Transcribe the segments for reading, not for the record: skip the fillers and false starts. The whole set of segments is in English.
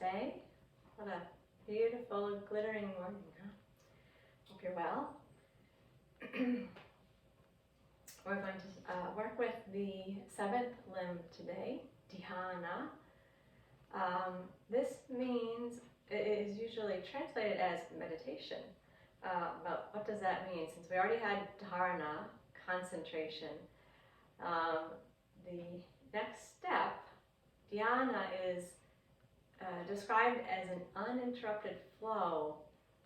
Namaste. What a beautiful, glittering morning, huh? Hope you're well. We're going to work with the seventh limb today, Dhyana. This means, it is usually translated as meditation. But what does that mean? Since we already had dharana, concentration, the next step, dhyana, is described as an uninterrupted flow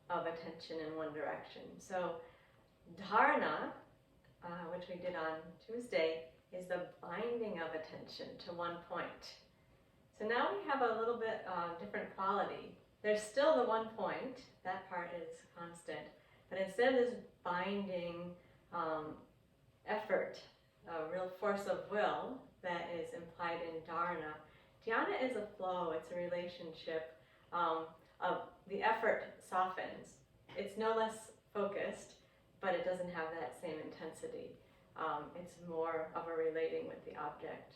of attention in one direction. So dharana, which we did on Tuesday, is the binding of attention to one point. So now we have a little bit different quality. There's still the one point, that part is constant, but instead of this binding effort, a real force of will that is implied in dharana, dhyana is a flow, it's a relationship of the effort softens. It's no less focused, but it doesn't have that same intensity. It's more of a relating with the object.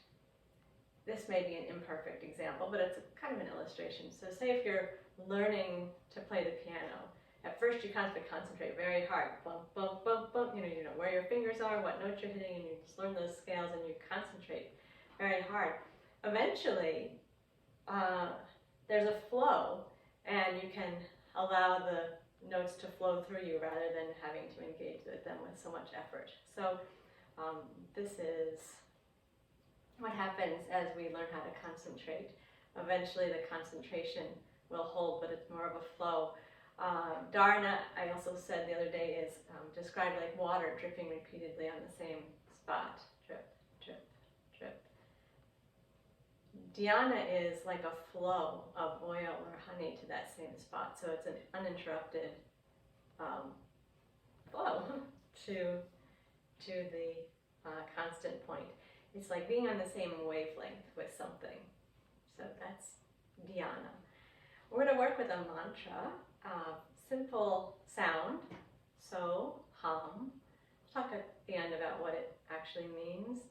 This may be an imperfect example, but it's kind of an illustration. So say if you're learning to play the piano, at first you kind of concentrate very hard, bump, bump, bump, bump, you know where your fingers are, what notes you're hitting, and you just learn those scales and you concentrate very hard. Eventually, there's a flow, and you can allow the notes to flow through you rather than having to engage with them with so much effort. So this is what happens as we learn how to concentrate. Eventually the concentration will hold, but it's more of a flow. Dharana, I also said the other day, is described like water dripping repeatedly on the same spot. Drip, drip, drip. Dhyana is like a flow of oil or honey to that same spot. So it's an uninterrupted flow to the constant point. It's like being on the same wavelength with something. So that's dhyana. We're going to work with a mantra, simple sound, so hum. We'll talk at the end about what it actually means.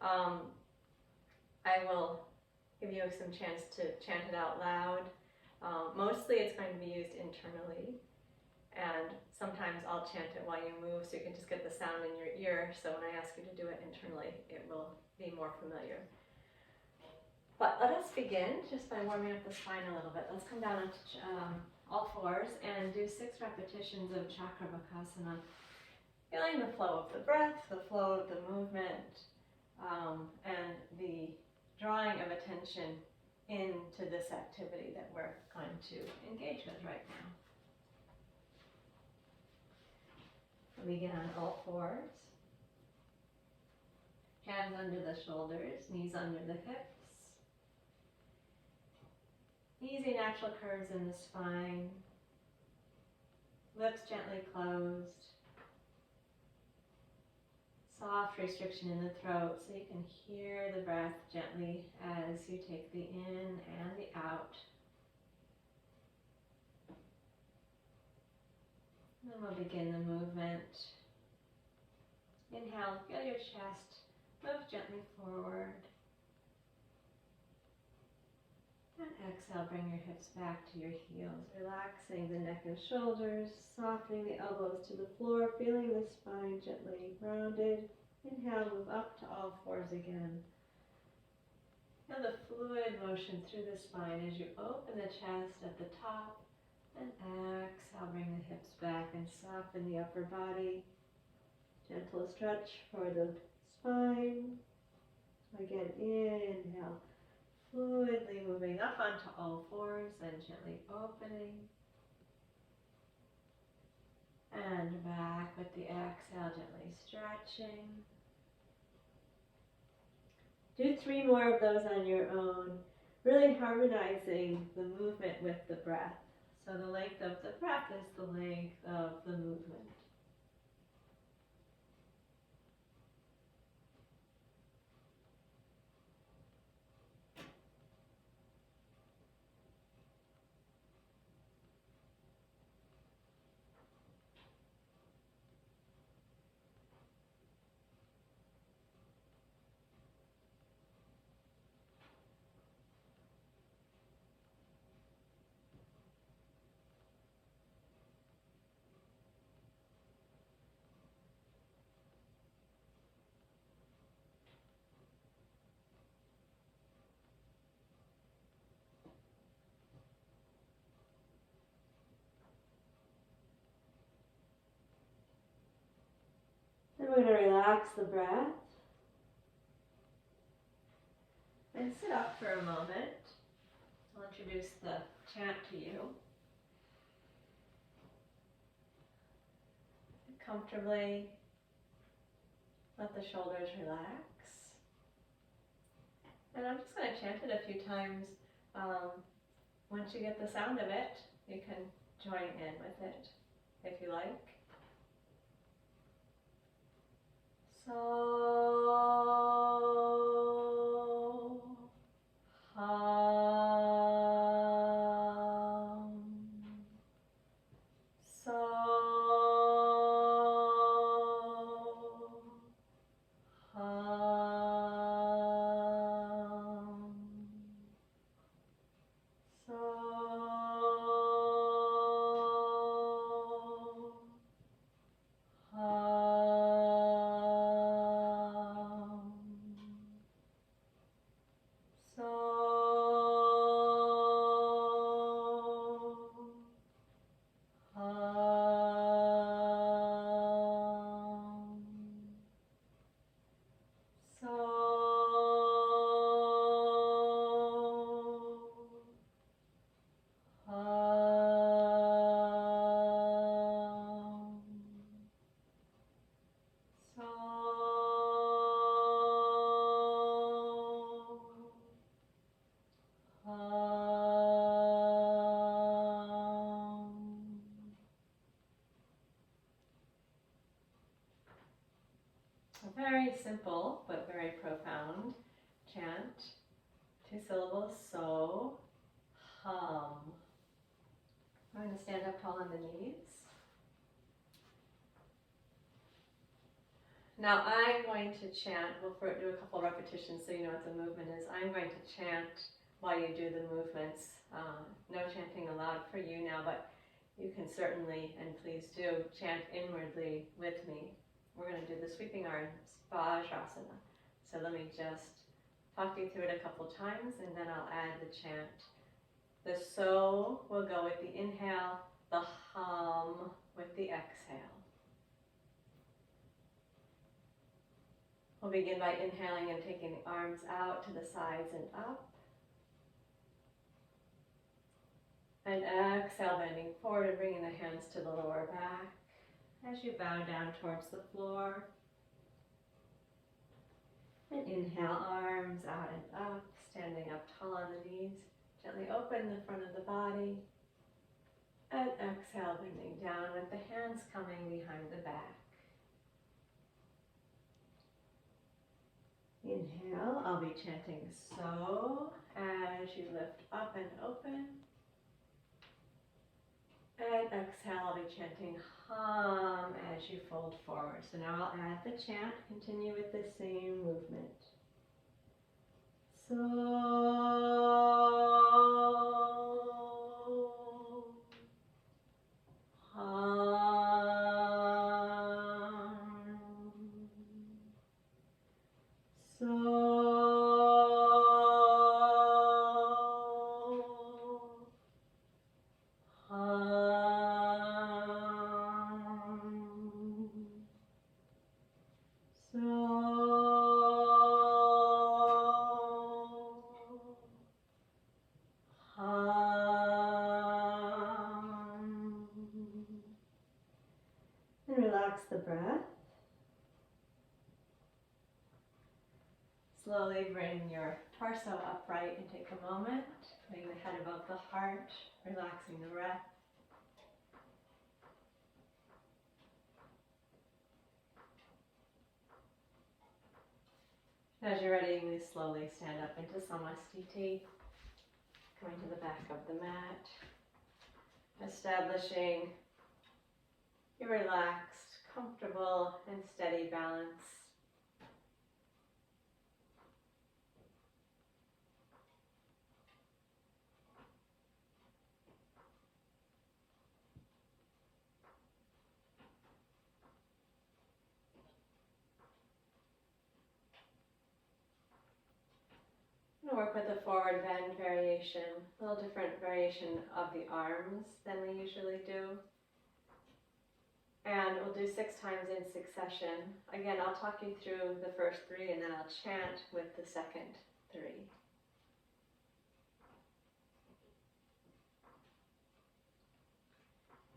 I will give you some chance to chant it out loud. Mostly it's going to be used internally, and sometimes I'll chant it while you move so you can just get the sound in your ear, so when I ask you to do it internally, it will be more familiar. But let us begin just by warming up the spine a little bit. Let's come down onto all fours and do 6 repetitions of Chakravakasana. Feeling the flow of the breath, the flow of the movement, and the drawing of attention into this activity that we're going to engage with right now. We begin on all fours. Hands under the shoulders, knees under the hips. Easy natural curves in the spine. Lips gently closed. Soft restriction in the throat so you can hear the breath gently as you take the in and the out. Then we'll begin the movement. Inhale, feel your chest move gently forward. And exhale, bring your hips back to your heels, relaxing the neck and shoulders, softening the elbows to the floor, feeling the spine gently rounded. Inhale, move up to all fours again. Feel the fluid motion through the spine as you open the chest at the top, and exhale, bring the hips back and soften the upper body. Gentle stretch for the spine. Again, inhale. Fluidly moving up onto all fours and gently opening. And back with the exhale, gently stretching. Do 3 more of those on your own, really harmonizing the movement with the breath. So the length of the breath is the length of the movement. going to relax the breath and sit up for a moment. I'll introduce the chant to you. Comfortably let the shoulders relax. And I'm just going to chant it a few times. Once you get the sound of it, you can join in with it if you like. So, a very simple but very profound chant. 2 syllables, so, hum. I'm going to stand up tall on the knees. Now I'm going to chant, we'll do a couple repetitions so you know what the movement is. I'm going to chant while you do the movements. No chanting allowed for you now, but you can certainly, and please do, chant inwardly with me. We're going to do the sweeping arms, Vajrasana. So let me just talk you through it a couple times and then I'll add the chant. The so will go with the inhale, the hum with the exhale. We'll begin by inhaling and taking the arms out to the sides and up. And exhale, bending forward and bringing the hands to the lower back as you bow down towards the floor. And inhale, arms out and up, standing up tall on the knees. Gently open the front of the body. And exhale, bending down with the hands coming behind the back. Inhale, I'll be chanting so as you lift up and open. And exhale, I'll be chanting hum as you fold forward. So now I'll add the chant, continue with the same movement. So, hum. So, and relax the breath. Slowly bring your torso upright and take a moment, putting the head above the heart, relaxing the breath. As you're ready, you slowly stand up into Samastiti, coming to the back of the mat, establishing your relaxed, comfortable, and steady balance. I'm going to work with the forward bend variation, a little different variation of the arms than we usually do. And we'll do 6 times in succession. Again, I'll talk you through the first 3 and then I'll chant with the second 3.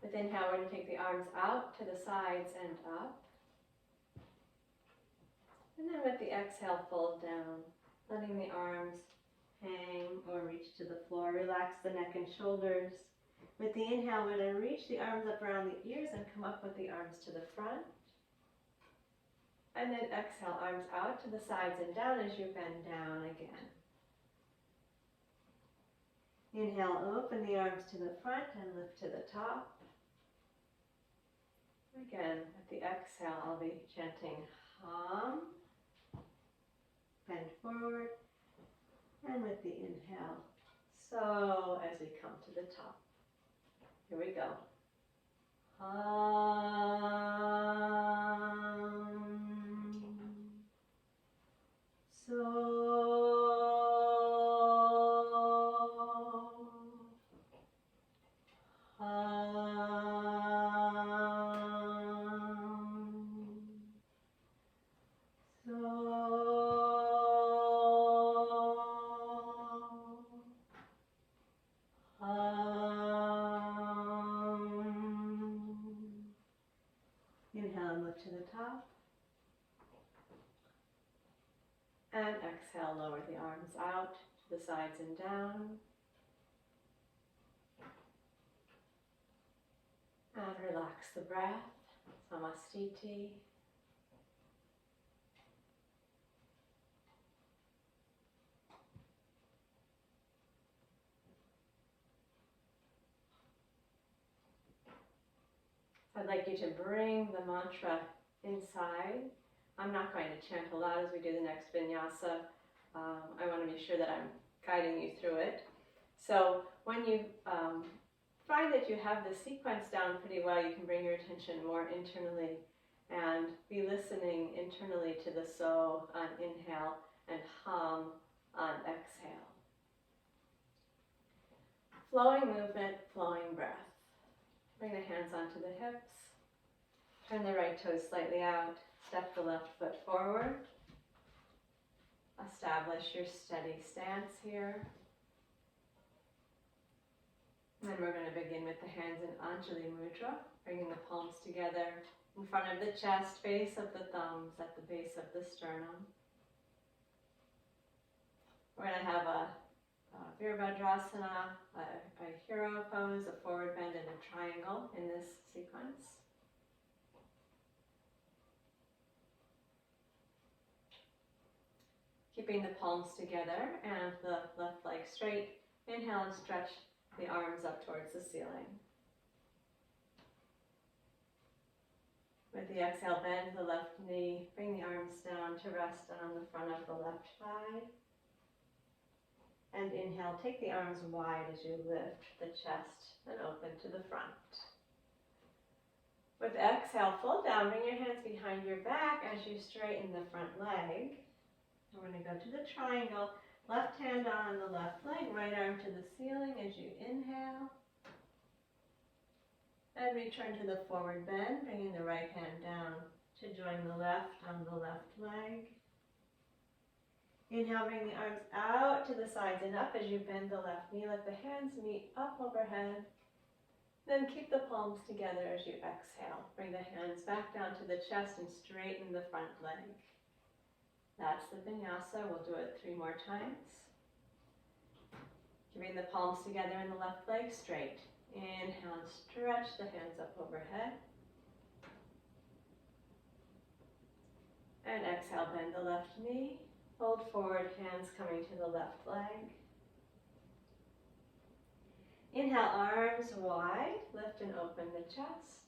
With inhale, we're going to take the arms out to the sides and up. And then with the exhale, fold down, letting the arms hang or reach to the floor. Relax the neck and shoulders. With the inhale, we're going to reach the arms up around the ears and come up with the arms to the front. And then exhale, arms out to the sides and down as you bend down again. Inhale, open the arms to the front and lift to the top. Again, with the exhale, I'll be chanting hum, bend forward, and with the inhale, so as we come to the top. Here we go. Inhale and lift to the top. And exhale, lower the arms out to the sides and down. And relax the breath. Samastiti. I'd like you to bring the mantra inside. I'm not going to chant aloud as we do the next vinyasa. I want to be sure that I'm guiding you through it. So when you find that you have the sequence down pretty well, you can bring your attention more internally and be listening internally to the so on inhale and hum on exhale. Flowing movement, flowing breath. Bring the hands onto the hips. Turn the right toes slightly out. Step the left foot forward. Establish your steady stance here. And then we're going to begin with the hands in Anjali Mudra, bringing the palms together in front of the chest, base of the thumbs, at the base of the sternum. We're going to have a Virabhadrasana, a hero pose, a forward bend, and a triangle in this sequence. Keeping the palms together and the left leg straight. Inhale and stretch the arms up towards the ceiling. With the exhale, bend the left knee. Bring the arms down to rest on the front of the left thigh. And inhale, take the arms wide as you lift the chest and open to the front. With exhale, fold down, bring your hands behind your back as you straighten the front leg. We're going to go to the triangle, left hand on the left leg, right arm to the ceiling as you inhale. And return to the forward bend, bringing the right hand down to join the left on the left leg. Inhale, bring the arms out to the sides and up as you bend the left knee. Let the hands meet up overhead. Then keep the palms together as you exhale. Bring the hands back down to the chest and straighten the front leg. That's the vinyasa. We'll do it 3 more times. Keeping the palms together and the left leg straight. Inhale and stretch the hands up overhead. And exhale, bend the left knee. Fold forward, hands coming to the left leg. Inhale, arms wide. Lift and open the chest.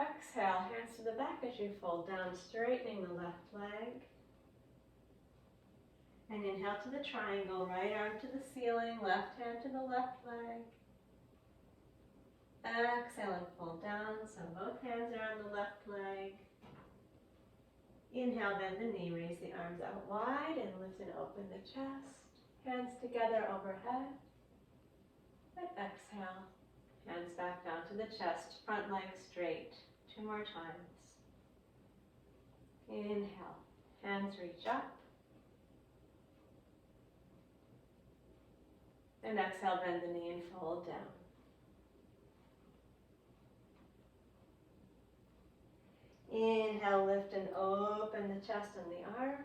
Exhale, hands to the back as you fold down, straightening the left leg. And inhale to the triangle, right arm to the ceiling, left hand to the left leg. Exhale and fold down, so both hands are on the left leg. Inhale, bend the knee, raise the arms out wide and lift and open the chest. Hands together overhead. And exhale. Hands back down to the chest, front leg straight. 2 more times. Inhale, hands reach up. And exhale, bend the knee and fold down. Inhale, lift and open the chest and the arms.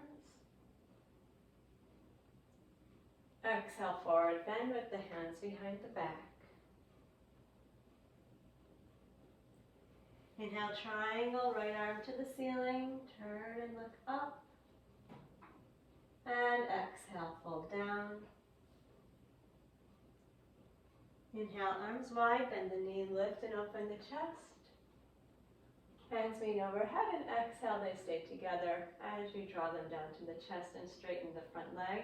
Exhale, forward bend with the hands behind the back. Inhale, triangle, right arm to the ceiling. Turn and look up. And exhale, fold down. Inhale, arms wide, bend the knee, lift and open the chest. Hands meet overhead, and exhale, they stay together as you draw them down to the chest and straighten the front leg.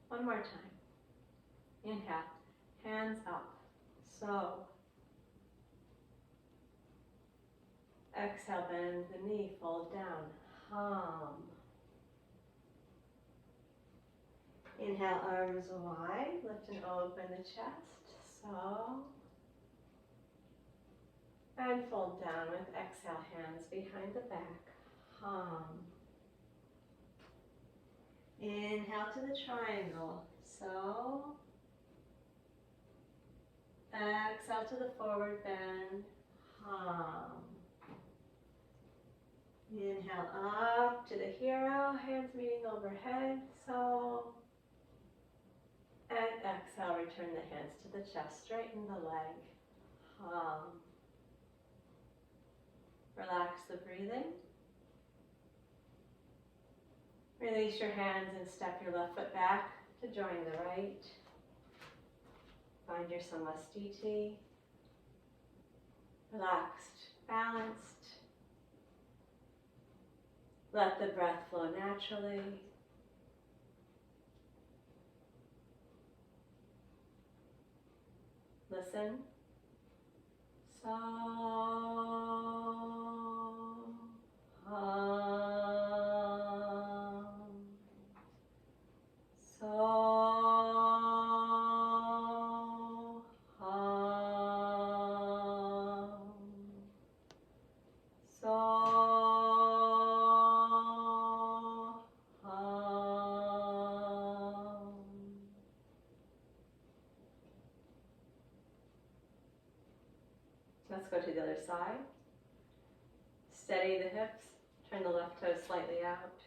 1 more time. Inhale, hands up, so. Exhale, bend the knee, fold down, hum. Inhale, arms wide, lift and open the chest, so. And fold down with exhale, hands behind the back, hum. Inhale to the triangle, so. Exhale to the forward bend, hum. Inhale up to the hero, hands meeting overhead, so. And exhale, return the hands to the chest, straighten the leg, hum. Relax the breathing. Release your hands and step your left foot back to join the right. Find your samastiti. Relaxed, balanced. Let the breath flow naturally. Listen. So, let's go to the other side. Steady the hips, turn the left toe slightly out.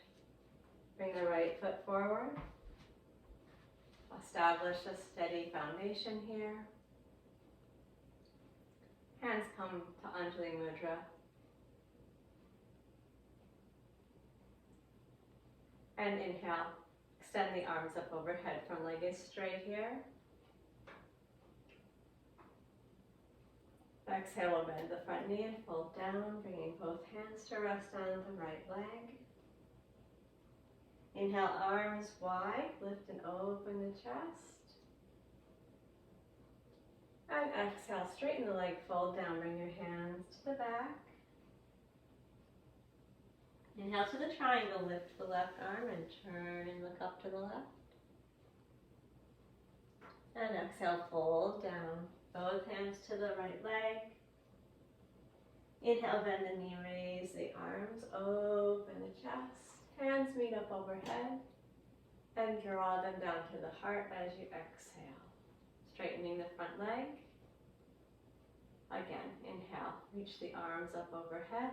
Bring the right foot forward. Establish a steady foundation here. Hands come to Anjali Mudra. And inhale, extend the arms up overhead, front leg is straight here. Exhale, we'll bend the front knee and fold down, bringing both hands to rest on the right leg. Inhale, arms wide, lift and open the chest. And exhale, straighten the leg, fold down, bring your hands to the back. Inhale to the triangle, lift the left arm and turn and look up to the left. And exhale, fold down. Both hands to the right leg. Inhale, bend the knee, raise the arms, open the chest. Hands meet up overhead. And draw them down to the heart as you exhale. Straightening the front leg. Again, inhale, reach the arms up overhead.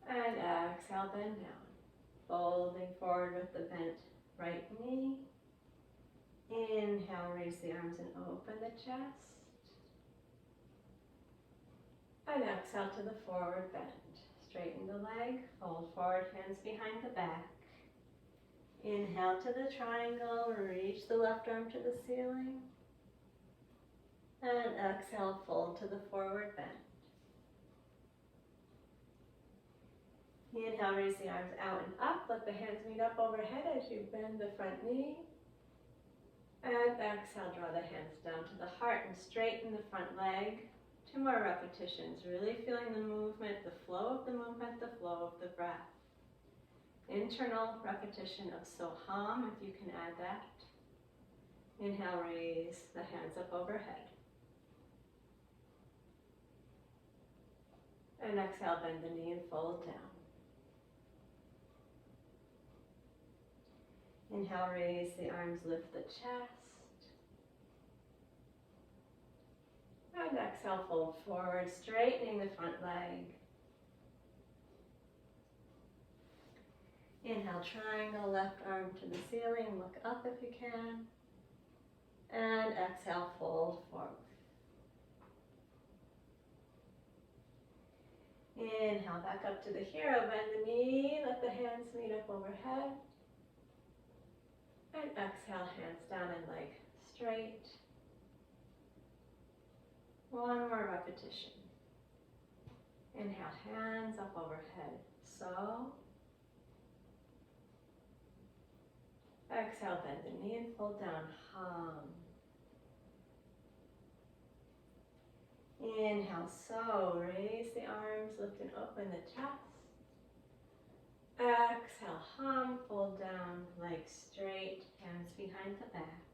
And exhale, bend down. Folding forward with the bent right knee. Inhale, raise the arms and open the chest. And exhale to the forward bend. Straighten the leg, fold forward, hands behind the back. Inhale to the triangle, reach the left arm to the ceiling. And exhale, fold to the forward bend. Inhale, raise the arms out and up. Let the hands meet up overhead as you bend the front knee. And exhale, draw the hands down to the heart and straighten the front leg. 2 more repetitions, really feeling the movement, the flow of the movement, the flow of the breath. Internal repetition of so hum, if you can add that. Inhale, raise the hands up overhead. And exhale, bend the knee and fold down. Inhale, raise the arms, lift the chest. And exhale, fold forward, straightening the front leg. Inhale, triangle, left arm to the ceiling, look up if you can. And exhale, fold forward. Inhale, back up to the hero, bend the knee, let the hands meet up overhead. And exhale, hands down and leg straight. One more repetition. Inhale, hands up overhead. So. Exhale, bend the knee and fold down. Hum. Inhale, so. Raise the arms, lift and open the chest. Exhale, hum, fold down, legs straight, hands behind the back.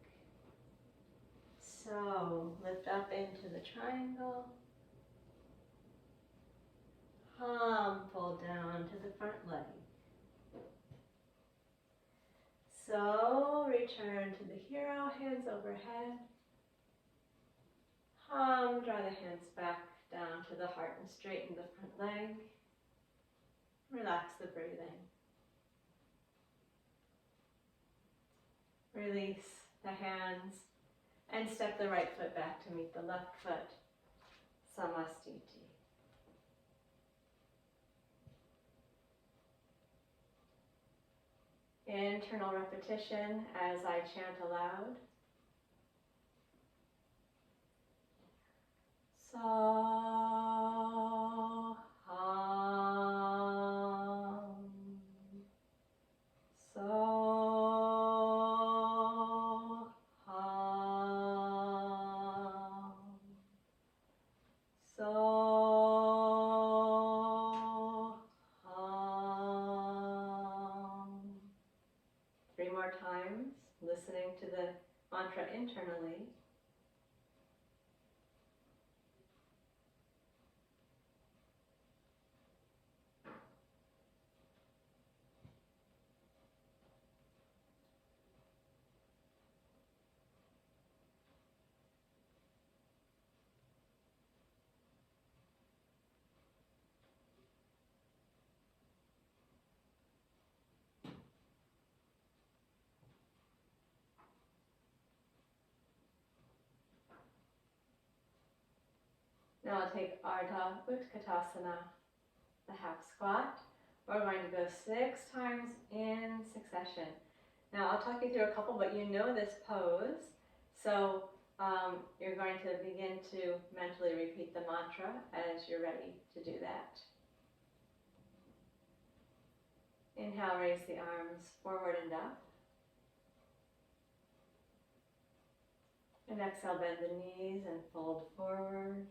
So, lift up into the triangle. Hum, fold down to the front leg. So, return to the hero, hands overhead. Hum, draw the hands back down to the heart and straighten the front leg. Relax the breathing. Release the hands and step the right foot back to meet the left foot. Samastiti. Internal repetition as I chant aloud. So, hum. So, hum. So, hum. 3 more times, listening to the mantra internally. Now I'll take Ardha Utkatasana, the half squat. We're going to go 6 times in succession. Now I'll talk you through a couple, but you know this pose. So you're going to begin to mentally repeat the mantra as you're ready to do that. Inhale, raise the arms forward and up. And exhale, bend the knees and fold forward.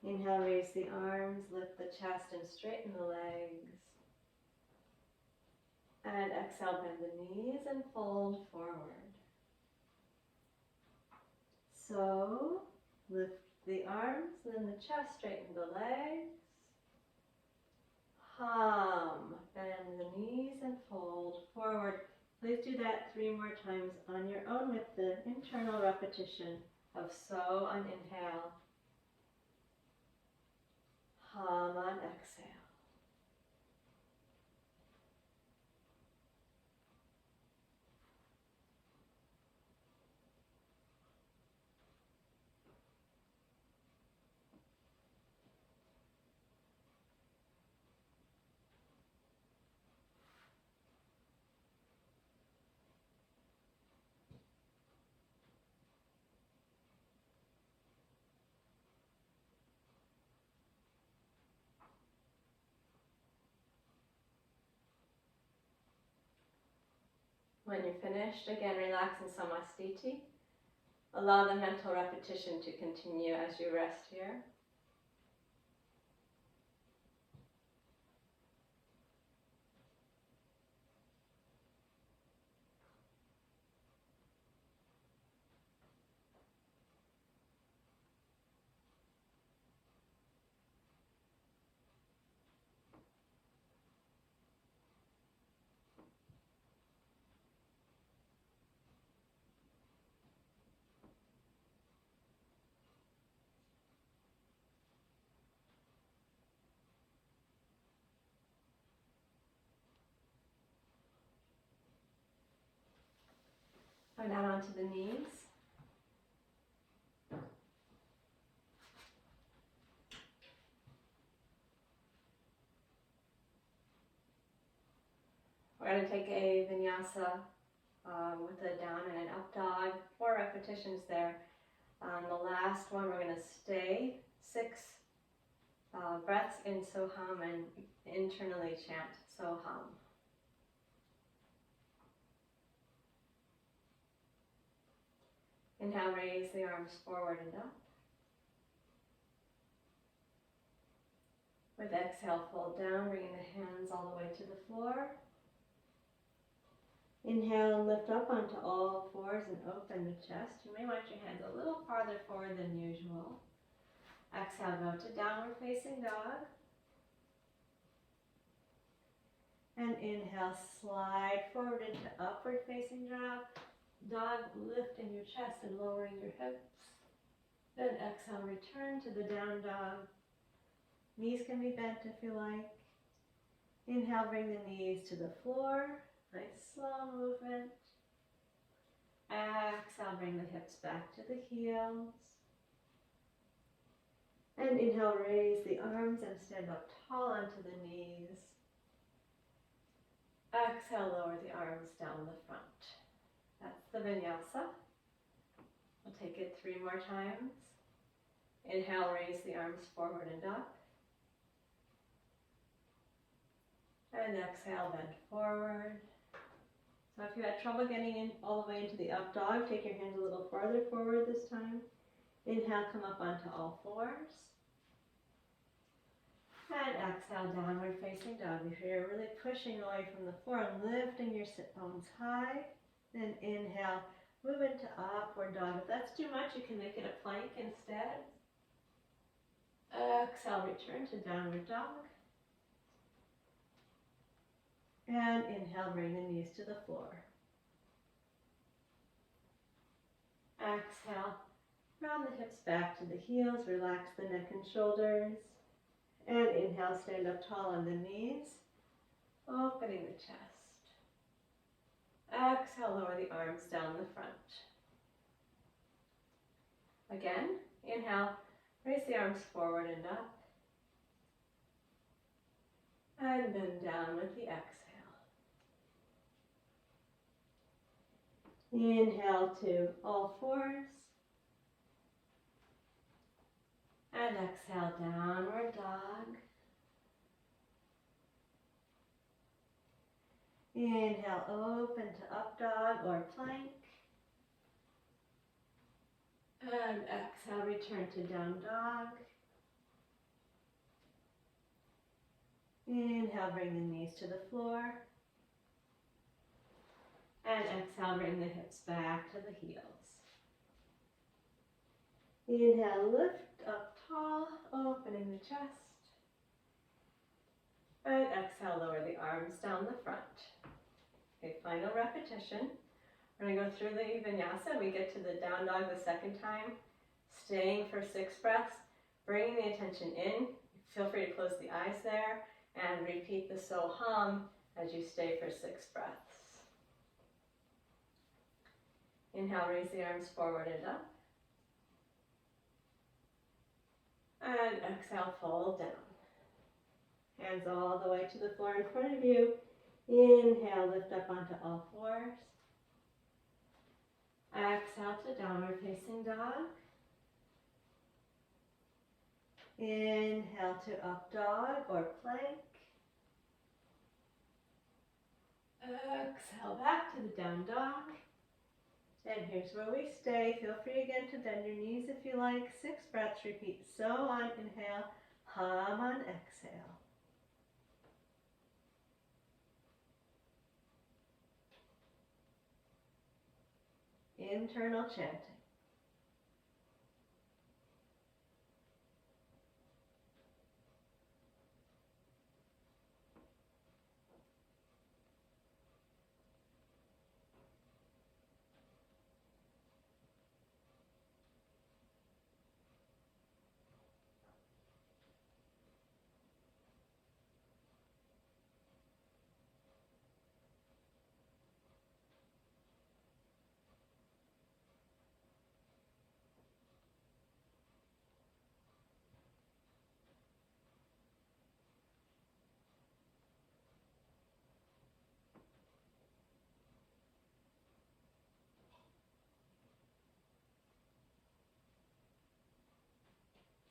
Inhale, raise the arms, lift the chest and straighten the legs. And exhale, bend the knees and fold forward. So, lift the arms, then the chest, straighten the legs. Hum, bend the knees and fold forward. Please do that 3 more times on your own with the internal repetition of so on inhale. Hum on exhale. When you're finished, again, relax in Samastiti. Allow the mental repetition to continue as you rest here. Go down onto the knees. We're going to take a Vinyasa with a down and an up dog. 4 repetitions there. On the last one, we're going to stay 6 breaths in Soham and internally chant Soham. Inhale, raise the arms forward and up. With exhale, fold down, bringing the hands all the way to the floor. Inhale and lift up onto all fours and open the chest. You may want your hands a little farther forward than usual. Exhale, go to downward facing dog. And inhale, slide forward into upward facing dog, lifting your chest and lowering your hips. Then exhale, return to the down dog. Knees can be bent if you like. Inhale, bring the knees to the floor. Nice slow movement. Exhale, bring the hips back to the heels. And inhale, raise the arms and stand up tall onto the knees. Exhale, lower the arms down the front. That's the Vinyasa. We'll take it 3 more times. Inhale, raise the arms forward and up. And exhale, bend forward. So if you had trouble getting in all the way into the up dog, take your hands a little farther forward this time. Inhale, come up onto all fours. And exhale, downward facing dog. If you're really pushing away from the floor and lifting your sit bones high, then inhale, move into upward dog. If that's too much, you can make it a plank instead. Exhale, return to downward dog. And inhale, bring the knees to the floor. Exhale, round the hips back to the heels, relax the neck and shoulders. And inhale, stand up tall on the knees, opening the chest. Exhale, lower the arms down the front. Again, inhale, raise the arms forward and up. And bend down with the exhale. Inhale to all fours. And exhale, downward dog. Inhale, open to up dog or plank. And exhale, return to down dog. Inhale, bring the knees to the floor. And exhale, bring the hips back to the heels. Inhale, lift up tall, opening the chest. And exhale, lower the arms down the front. Okay, final repetition. We're going to go through the Vinyasa. We get to the down dog the second time, staying for 6 breaths, bringing the attention in. Feel free to close the eyes there and repeat the Soham as you stay for 6 breaths. Inhale, raise the arms forward and up. And exhale, fold down. Hands all the way to the floor in front of you. Inhale, lift up onto all fours. Exhale to downward facing dog. Inhale to up dog or plank. Exhale back to the down dog. And here's where we stay. Feel free again to bend your knees if you like. 6 breaths, repeat. So on inhale, hum on exhale. Internal chanting.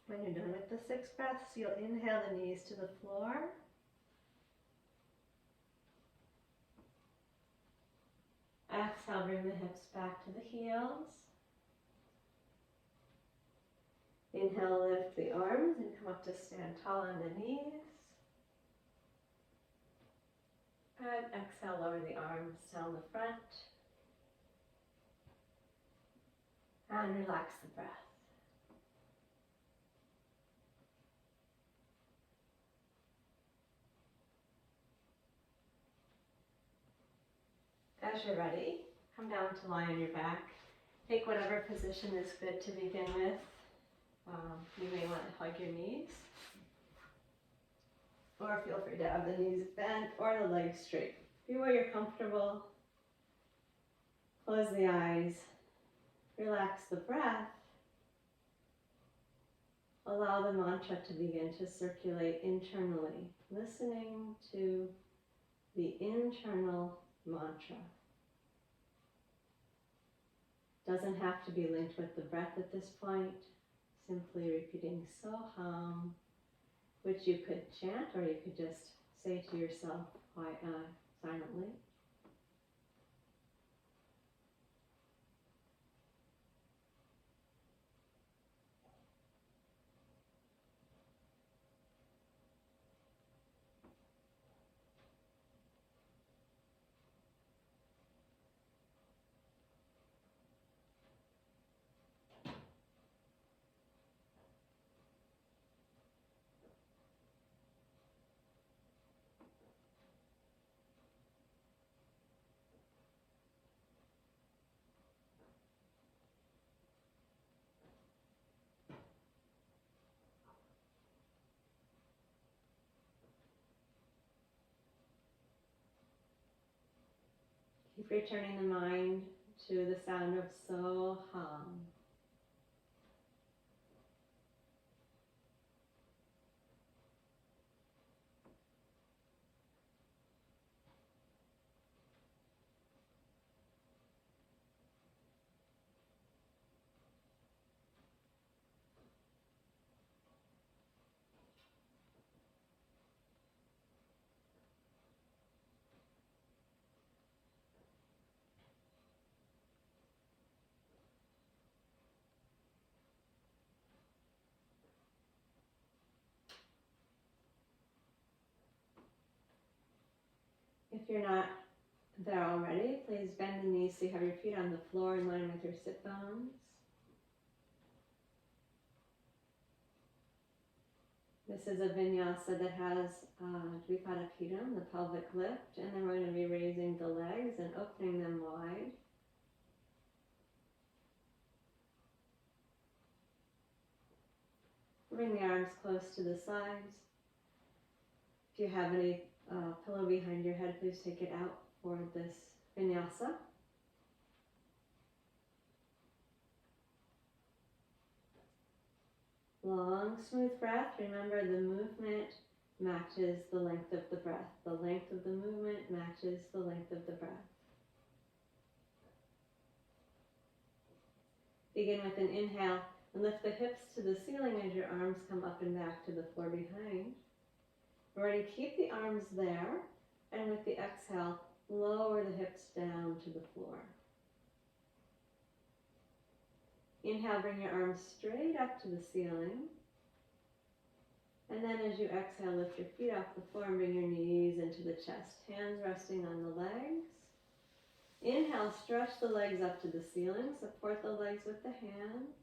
When you're done with the 6 breaths, you'll inhale the knees to the floor. Exhale, bring the hips back to the heels. Inhale, lift the arms and come up to stand tall on the knees. And exhale, lower the arms down the front. And relax the breath. As you're ready, come down to lie on your back. Take whatever position is good to begin with. You may want to hug your knees. Or feel free to have the knees bent or the legs straight. Be where you're comfortable. Close the eyes. Relax the breath. Allow the mantra to begin to circulate internally. Listening to the internal mantra. Doesn't have to be linked with the breath at this point. Simply repeating Soham, which you could chant or you could just say to yourself silently. Keep returning the mind to the sound of Soham. If you're not there already, please bend the knees so you have your feet on the floor in line with your sit bones. This is a vinyasa that has Dvipadakidam, the pelvic lift, and then we're going to be raising the legs and opening them wide. Bring the arms close to the sides. If you have any pillow behind your head, please take it out for this vinyasa. Long, smooth breath. Remember, the movement matches the length of the breath. The length of the movement matches the length of the breath. Begin with an inhale and lift the hips to the ceiling as your arms come up and back to the floor behind. We're going to keep the arms there, and with the exhale, lower the hips down to the floor. Inhale, bring your arms straight up to the ceiling. And then as you exhale, lift your feet off the floor and bring your knees into the chest. Hands resting on the legs. Inhale, stretch the legs up to the ceiling. Support the legs with the hands.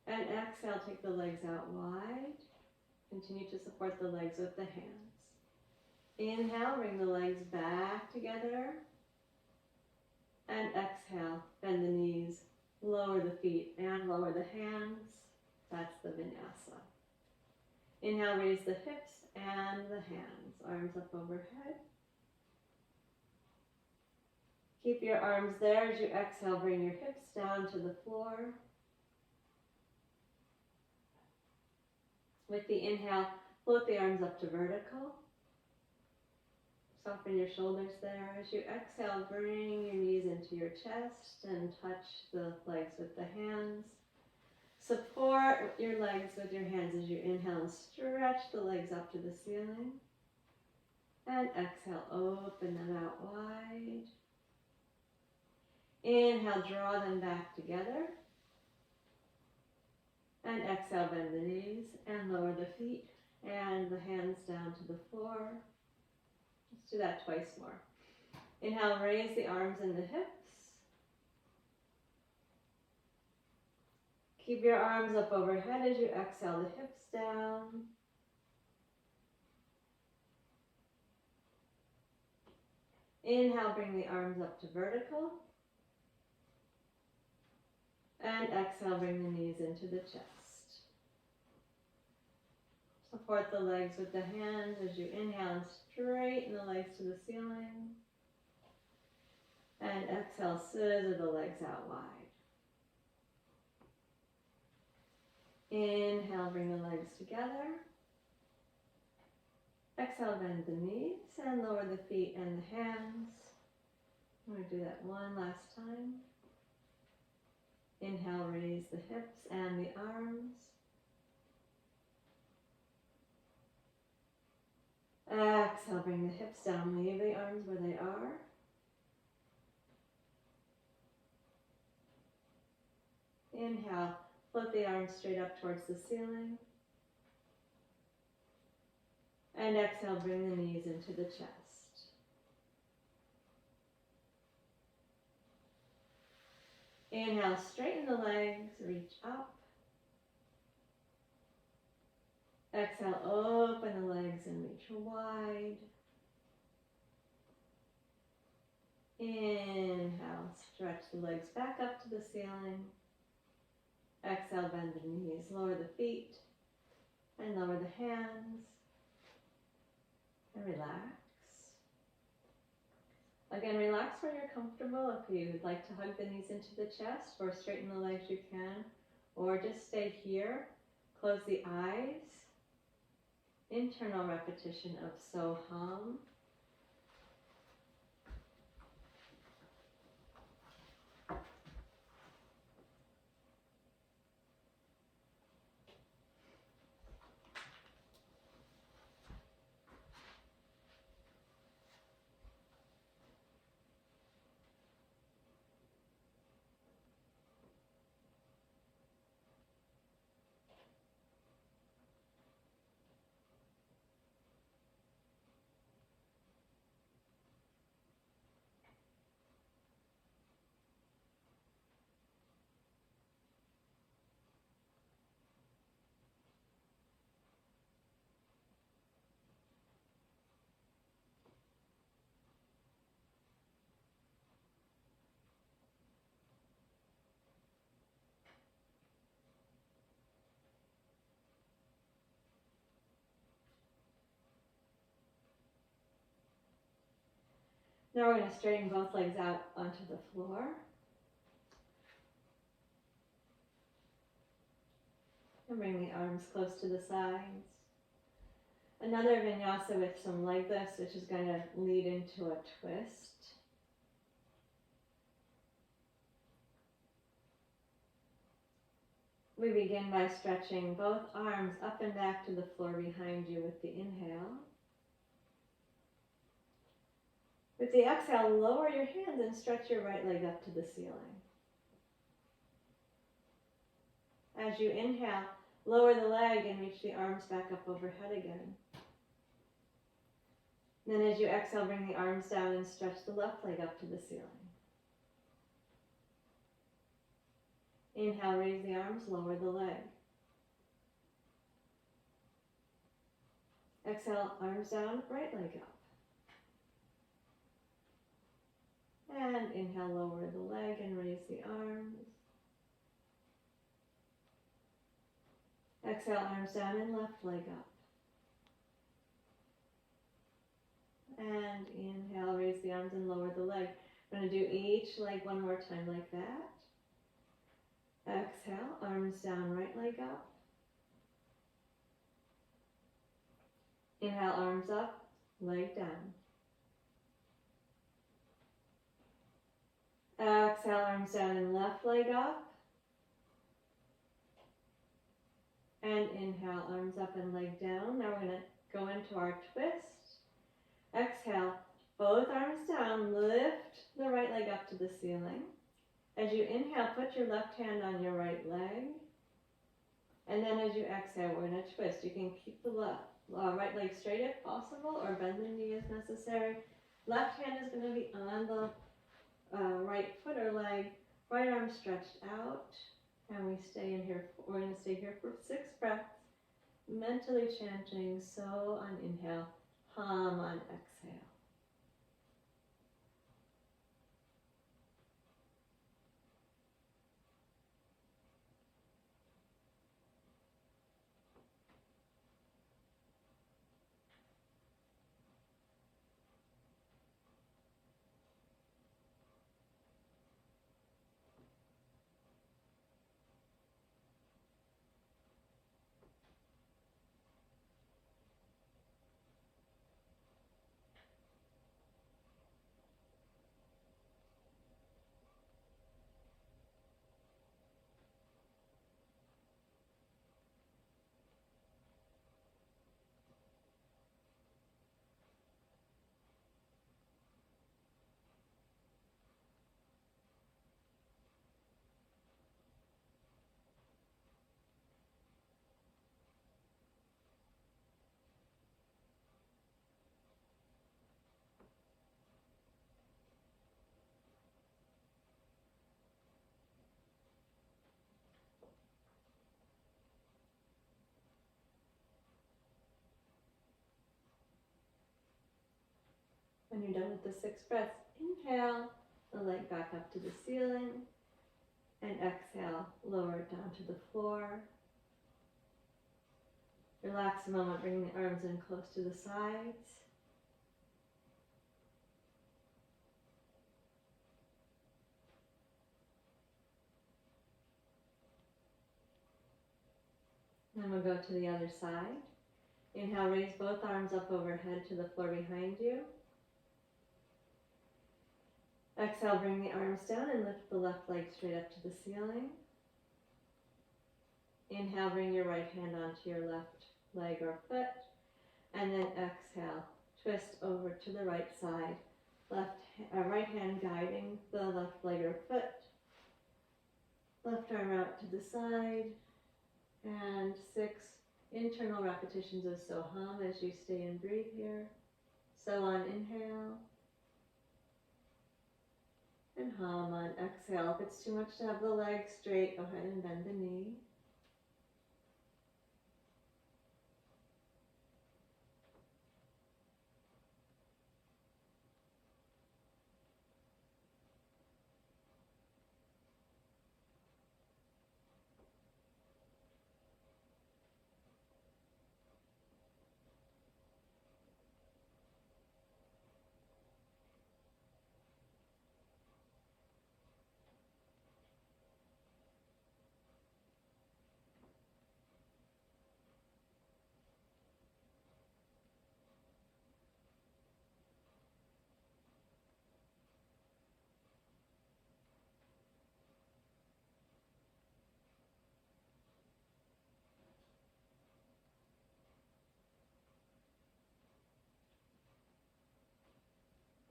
And exhale, take the legs out wide. Continue to support the legs with the hands. Inhale, bring the legs back together. And exhale, bend the knees, lower the feet, and lower the hands. That's the vinyasa. Inhale, raise the hips and the hands. Arms up overhead. Keep your arms there as you exhale. Bring your hips down to the floor. With the inhale, float the arms up to vertical. Soften your shoulders there. As you exhale, bring your knees into your chest and touch the legs with the hands. Support your legs with your hands as you inhale and stretch the legs up to the ceiling. And exhale, open them out wide. Inhale, draw them back together. And exhale, bend the knees and lower the feet and the hands down to the floor. Let's do that twice more. Inhale, raise the arms and the hips. Keep your arms up overhead as you exhale the hips down. Inhale, bring the arms up to vertical. And exhale, bring the knees into the chest. Support the legs with the hands as you inhale and straighten the legs to the ceiling. And exhale, scissor the legs out wide. Inhale, bring the legs together. Exhale, bend the knees and lower the feet and the hands. I'm going to do that one last time. Inhale, raise the hips and the arms. Exhale, bring the hips down, leave the arms where they are. Inhale, float the arms straight up towards the ceiling. And exhale, bring the knees into the chest. Inhale, straighten the legs, reach up. Exhale, open the legs and reach wide. Inhale, stretch the legs back up to the ceiling. Exhale, bend the knees, lower the feet, and lower the hands. And relax. Again, relax where you're comfortable. If you'd like to hug the knees into the chest or straighten the legs, you can. Or just stay here. Close the eyes. Internal repetition of So Hum. Now we're going to straighten both legs out onto the floor. And bring the arms close to the sides. Another vinyasa with some leg lifts, which is going to lead into a twist. We begin by stretching both arms up and back to the floor behind you with the inhale. With the exhale, lower your hands and stretch your right leg up to the ceiling. As you inhale, lower the leg and reach the arms back up overhead again. Then as you exhale, bring the arms down and stretch the left leg up to the ceiling. Inhale, raise the arms, lower the leg. Exhale, arms down, right leg up. And inhale, lower the leg and raise the arms. Exhale, arms down and left leg up. And inhale, raise the arms and lower the leg. I'm going to do each leg one more time like that. Exhale, arms down, right leg up. Inhale, arms up, leg down. Exhale, arms down and left leg up. And inhale, arms up and leg down. Now we're going to go into our twist. Exhale, both arms down, lift the right leg up to the ceiling. As you inhale, put your left hand on your right leg. And then as you exhale, we're going to twist. You can keep the right leg straight if possible, or bend the knee as necessary. Left hand is going to be on the right foot or leg, right arm stretched out. And we stay in here, we're going to stay here for 6 breaths, mentally chanting so on inhale, hum on exhale. When you're done with the 6 breaths, inhale the leg back up to the ceiling, and exhale, lower it down to the floor. Relax a moment, bring the arms in close to the sides. Then we'll go to the other side. Inhale, raise both arms up overhead to the floor behind you. Exhale, bring the arms down and lift the left leg straight up to the ceiling. Inhale, bring your right hand onto your left leg or foot. And then exhale, twist over to the right side. Right hand guiding the left leg or foot. Left arm out to the side. And 6 internal repetitions of so hum as you stay and breathe here. So on inhale. And hum on exhale. If it's too much to have the leg straight, go ahead and bend the knee.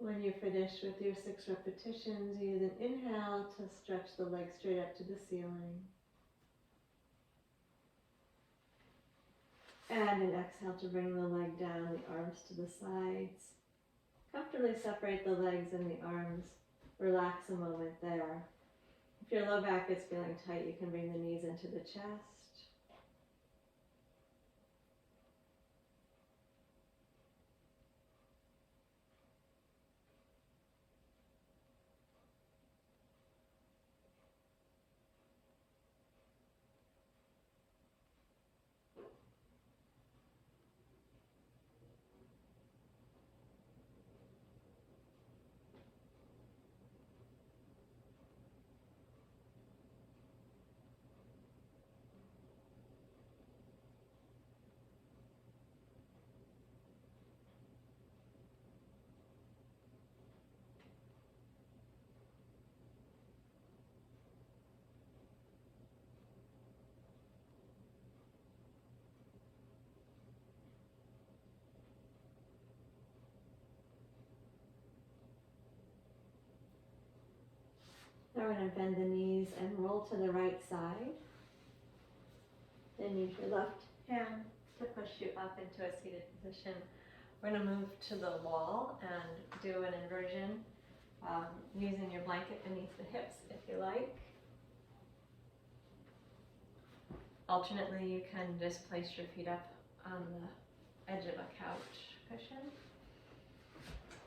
When you finish with your 6 repetitions, use an inhale to stretch the leg straight up to the ceiling. And an exhale to bring the leg down, the arms to the sides. Comfortably separate the legs and the arms. Relax a moment there. If your low back is feeling tight, you can bring the knees into the chest. Now we're going to bend the knees and roll to the right side. Then use your left hand to push you up into a seated position. We're going to move to the wall and do an inversion using your blanket beneath the hips if you like. Alternately, you can just place your feet up on the edge of a couch cushion.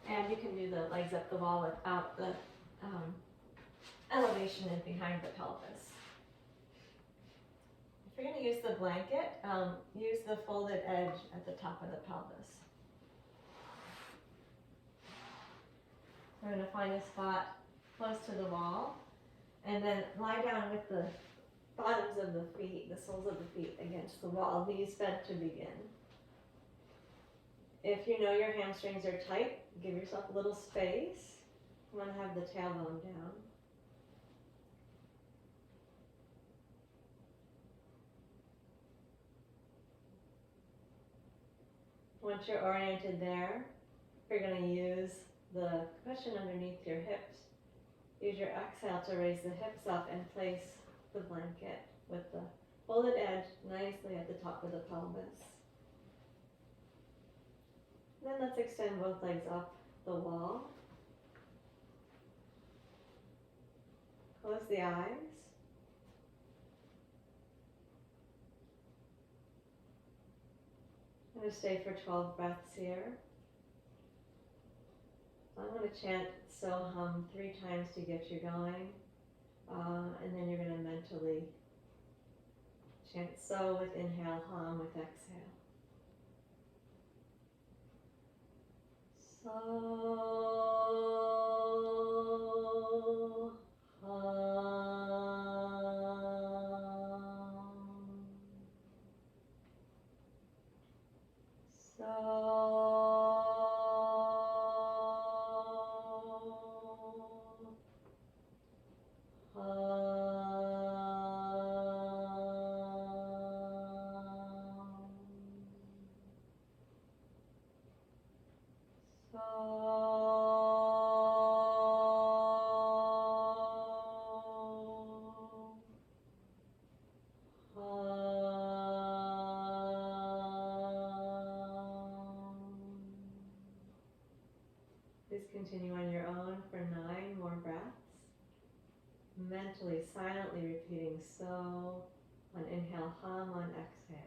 And you can do the legs up the wall without the elevation in behind the pelvis. If you're going to use the blanket, use the folded edge at the top of the pelvis. We're going to find a spot close to the wall and then lie down with the bottoms of the feet, the soles of the feet against the wall, knees bent to begin. If you know your hamstrings are tight, give yourself a little space. You want to have the tailbone down. Once you're oriented there, you're going to use the cushion underneath your hips. Use your exhale to raise the hips up and place the blanket with the folded edge nicely at the top of the pelvis. Then let's extend both legs up the wall. Close the eyes. I'm going to stay for 12 breaths here. I'm going to chant So Hum 3 times to get you going. And then you're going to mentally chant So with inhale, hum with exhale. So please continue on your own for 9 more breaths. Mentally, silently repeating So on inhale, hum on exhale.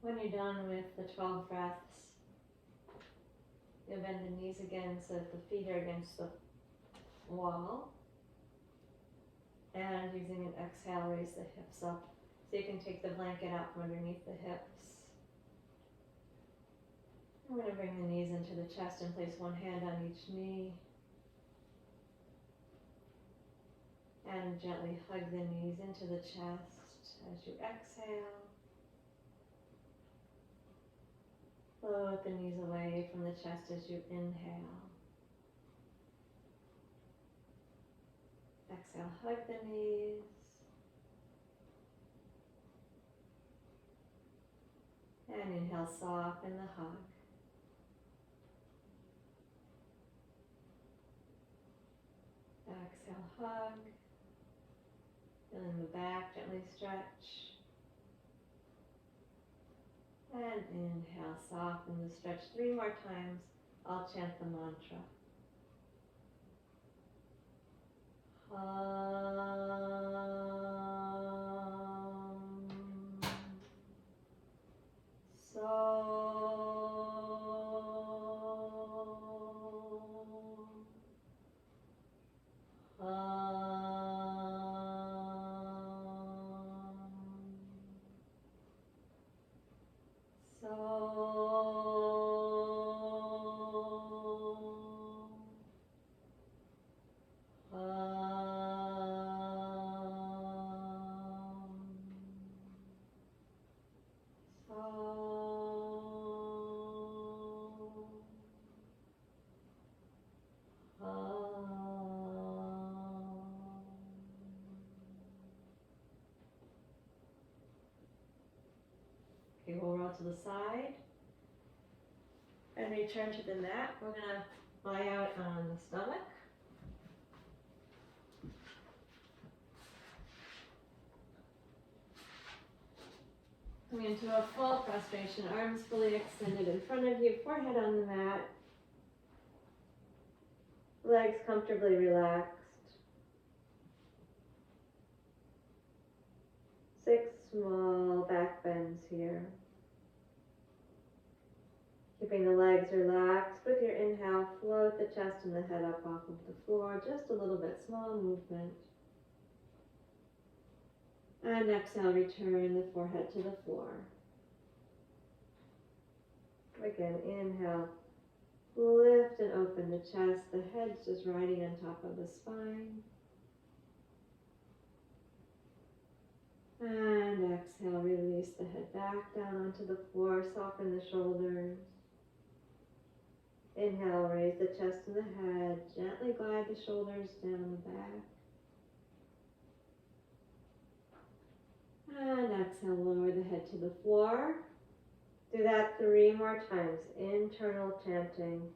When you're done with the 12 breaths, you'll bend the knees again so that the feet are against the wall. And using an exhale, raise the hips up so you can take the blanket out from underneath the hips. I'm going to bring the knees into the chest and place one hand on each knee. And gently hug the knees into the chest as you exhale. Float the knees away from the chest as you inhale. Exhale, hug the knees. And inhale, soften the hug. Exhale, hug. Feeling the back gently stretch. And inhale, soften the stretch 3 more times. I'll chant the mantra. Okay, we'll roll to the side and return to the mat. We're going to lie out on the stomach. Coming into a full prostration, arms fully extended in front of you, forehead on the mat, legs comfortably relaxed. 6 small back bends here. Keeping the legs relaxed. With your inhale, float the chest and the head up off of the floor. Just a little bit, small movement. And exhale, return the forehead to the floor. Again, inhale, lift and open the chest. The head's just riding on top of the spine. And exhale, release the head back down onto the floor. Soften the shoulders. Inhale, raise the chest to the head. Gently glide the shoulders down the back. And exhale, lower the head to the floor. Do that 3 more times. Internal chanting.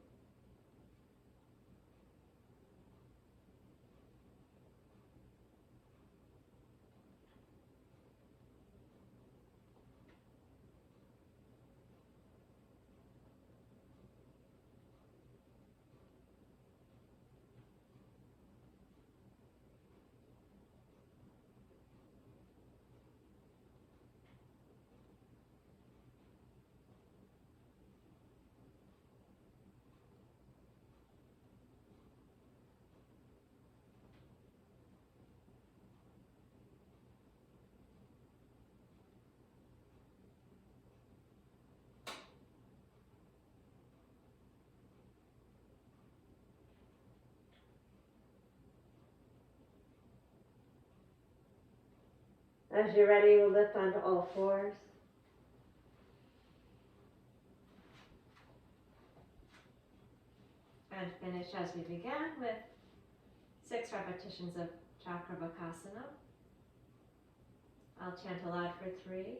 As you're ready, we'll lift onto all fours. And finish as we began with 6 repetitions of Chakravakasana. I'll chant aloud for 3.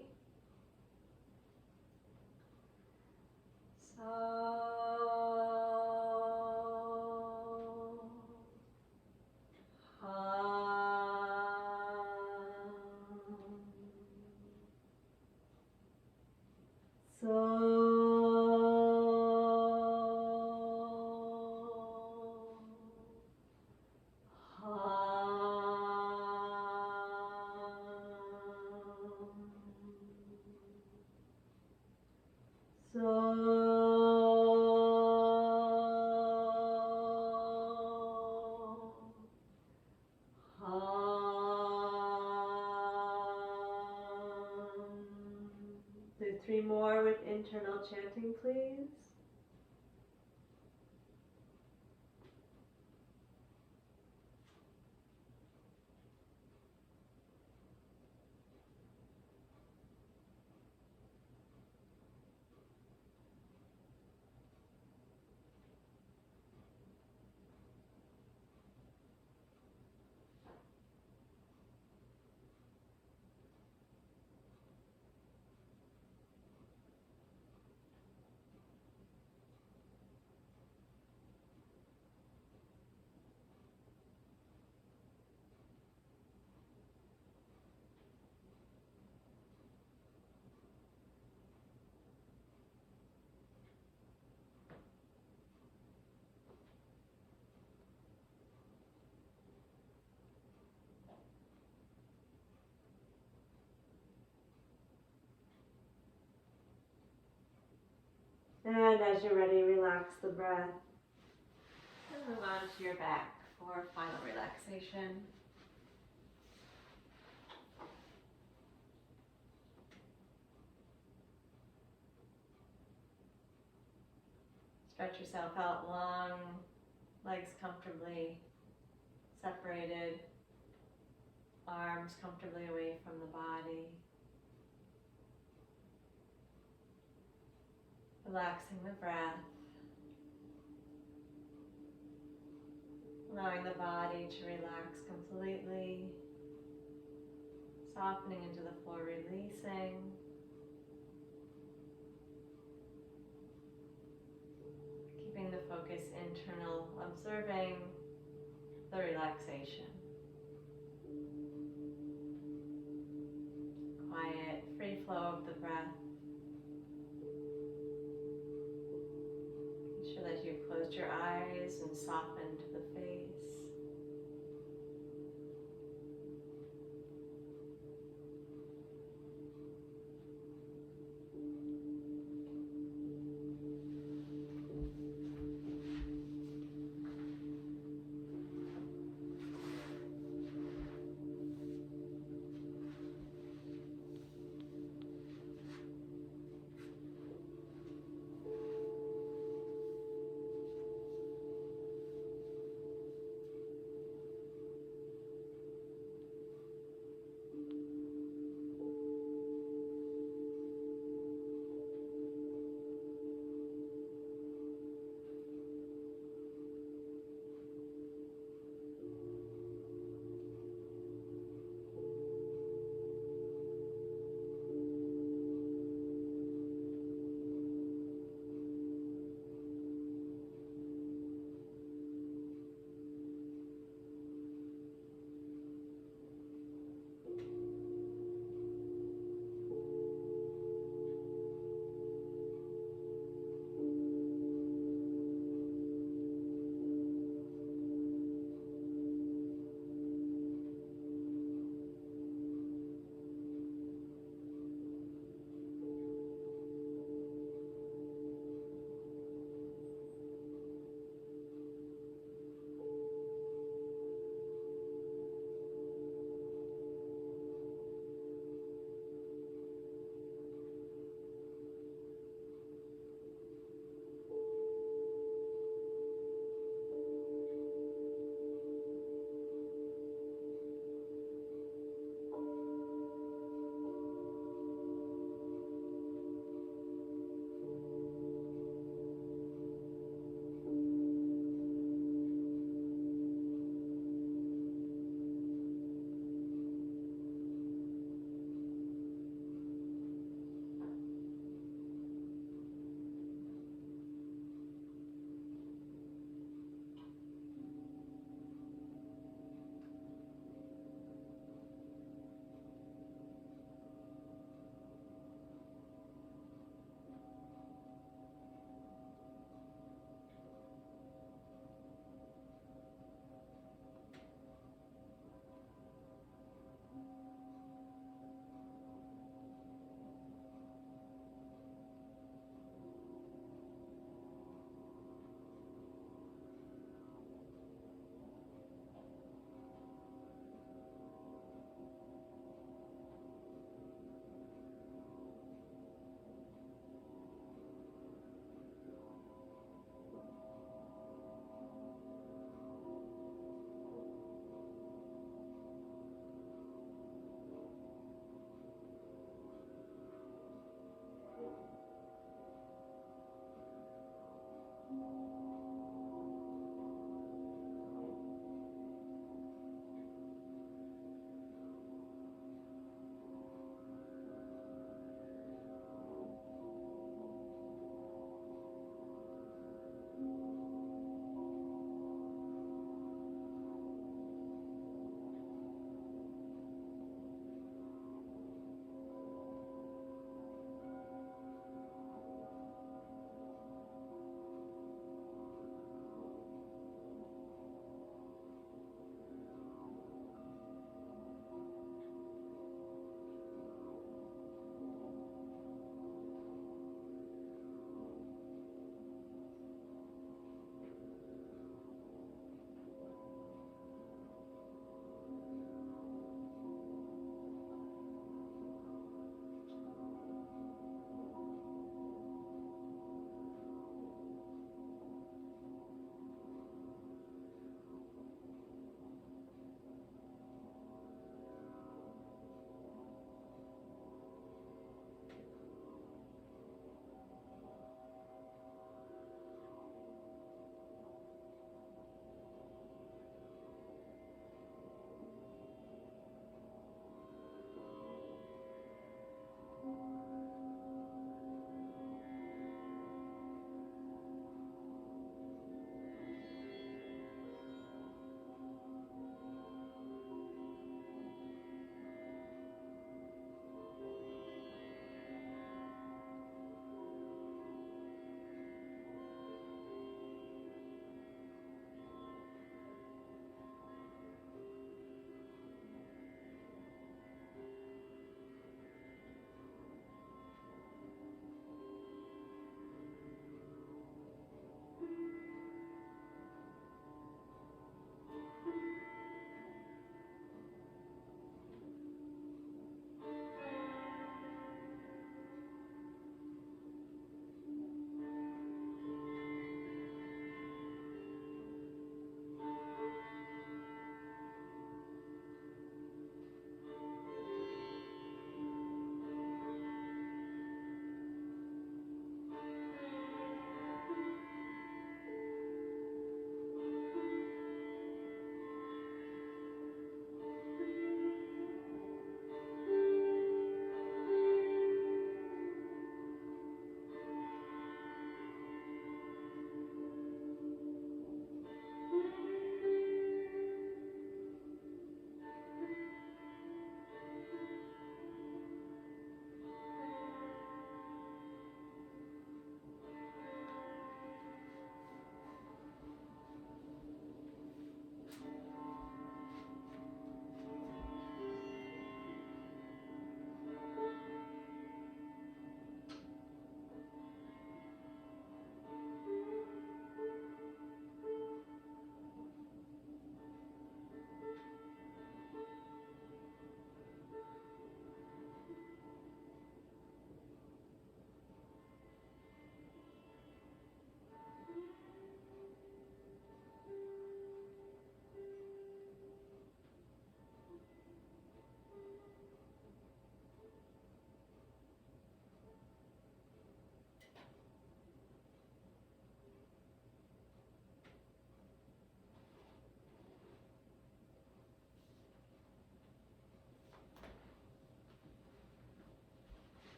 with internal chanting, please. And as you're ready, relax the breath. And move on to your back for final relaxation. Stretch yourself out long, legs comfortably separated, arms comfortably away from the body. Relaxing the breath, allowing the body to relax completely, softening into the floor, releasing. Keeping the focus internal, observing the relaxation. Quiet, free flow of the breath. Make sure that you've closed your eyes and softened the face.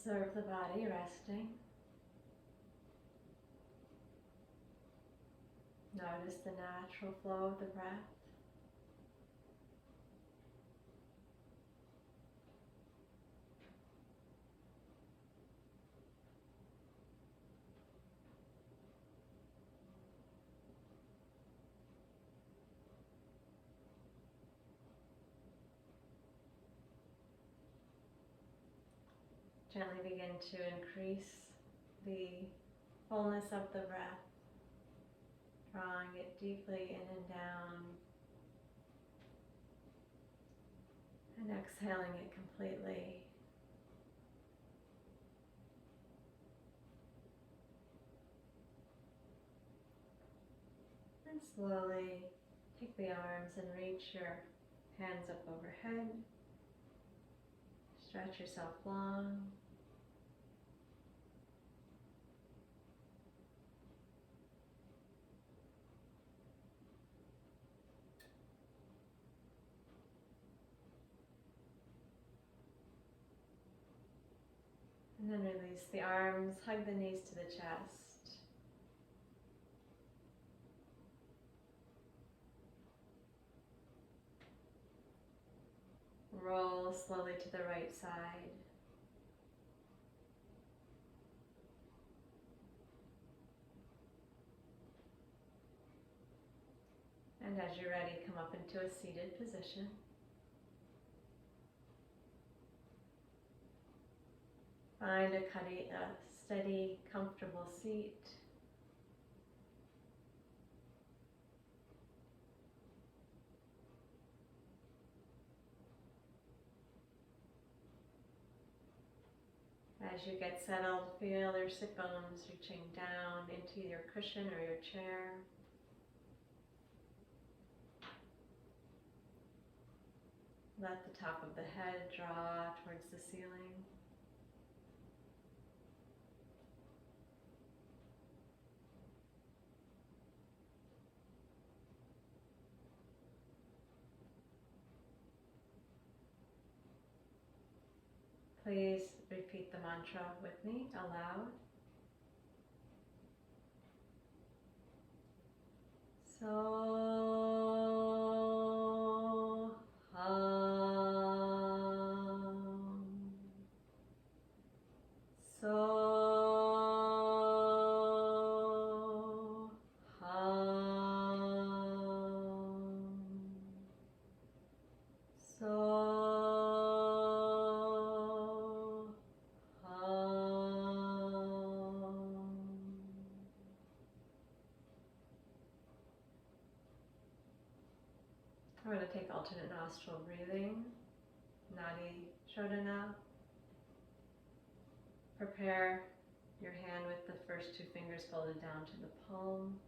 Observe the body resting. Notice the natural flow of the breath. Gently begin to increase the fullness of the breath, drawing it deeply in and down, and exhaling it completely. And slowly take the arms and reach your hands up overhead. Stretch yourself long. And then release the arms, hug the knees to the chest. Roll slowly to the right side. And as you're ready, come up into a seated position. Find a steady, comfortable seat. As you get settled, feel your sit bones reaching down into your cushion or your chair. Let the top of the head draw towards the ceiling. Please repeat the mantra with me aloud. So we're going to take alternate nostril breathing, Nadi Shodhana. Prepare your hand with the first two fingers folded down to the palm.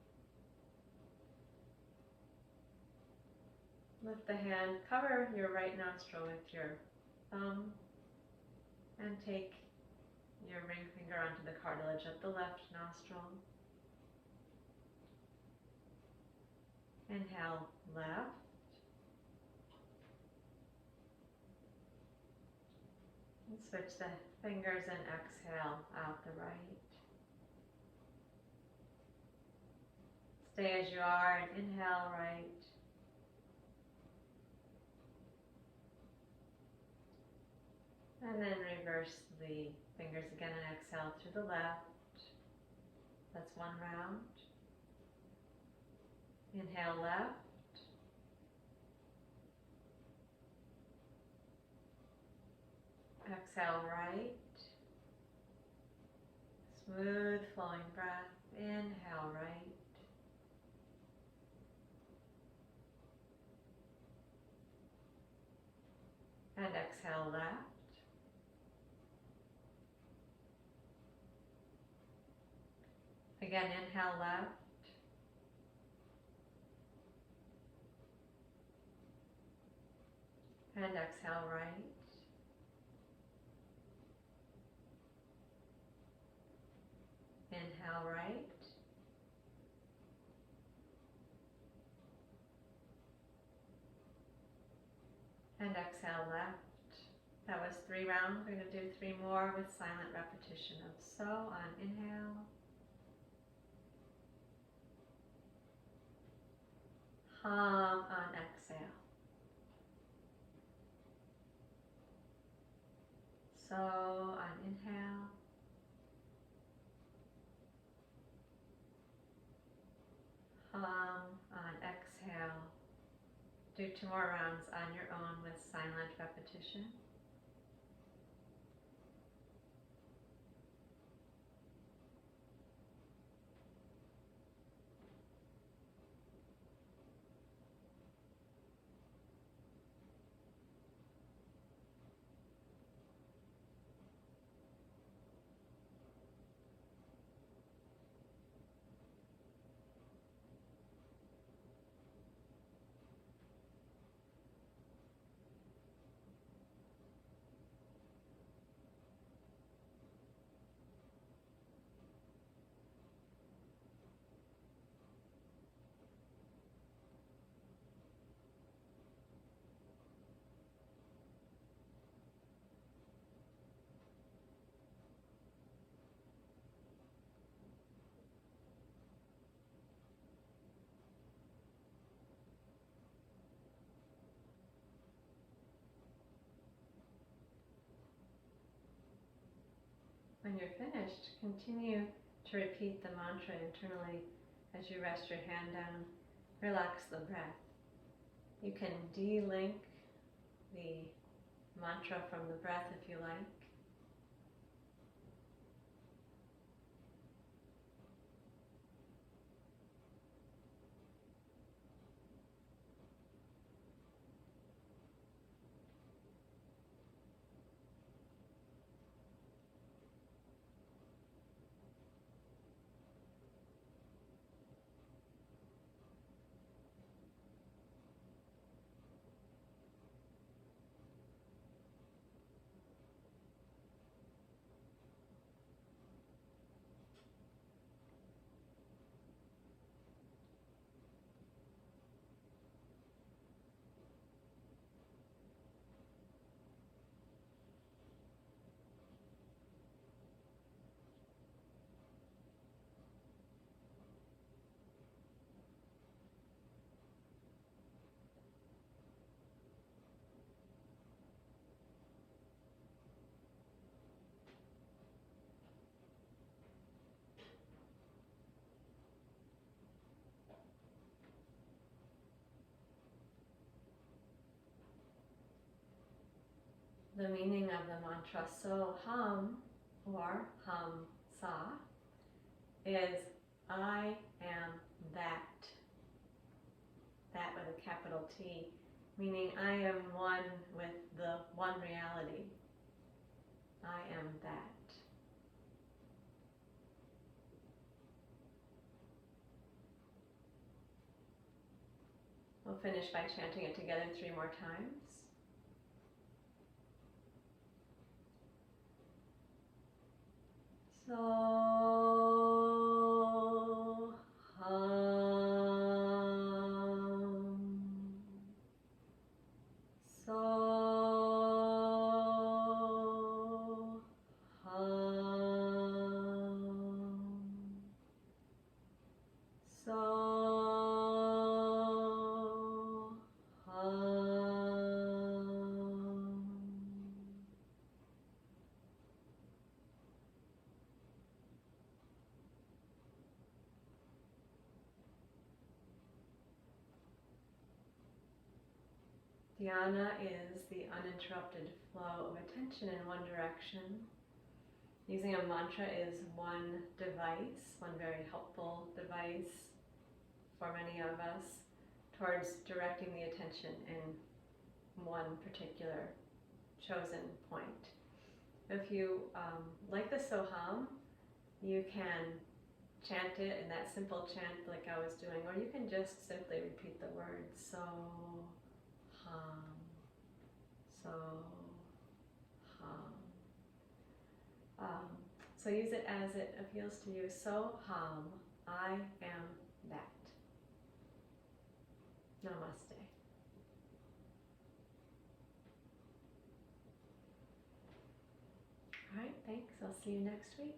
Lift the hand, cover your right nostril with your thumb, and take your ring finger onto the cartilage of the left nostril. Inhale, left. And switch the fingers and exhale out the right. Stay as you are and inhale right. And then reverse the fingers again and exhale through the left. That's one round. Inhale left. Exhale right. Smooth flowing breath. Inhale right. And exhale left. Again, inhale left. And exhale right. Inhale right. And exhale left. That was 3 rounds. We're going to do 3 more with silent repetition of so on inhale. Hum on exhale. So on inhale. Hum on exhale. Do 2 more rounds on your own with silent repetition. When you're finished, continue to repeat the mantra internally as you rest your hand down. Relax the breath. You can de-link the mantra from the breath if you like. The meaning of the mantra so hum or hum sa is I am that. That with a capital T, meaning I am one with the one reality. I am that. We'll finish by chanting it together 3 more times. So hum. So hum. So hum. Dhyana is the uninterrupted flow of attention in one direction. Using a mantra is one device, one very helpful device for many of us towards directing the attention in one particular chosen point. If you like the Soham, you can chant it in that simple chant like I was doing, or you can just simply repeat the words so hum, so hum. So use it as it appeals to you. So hum, I am that. Namaste. thanks. I'll see you next week.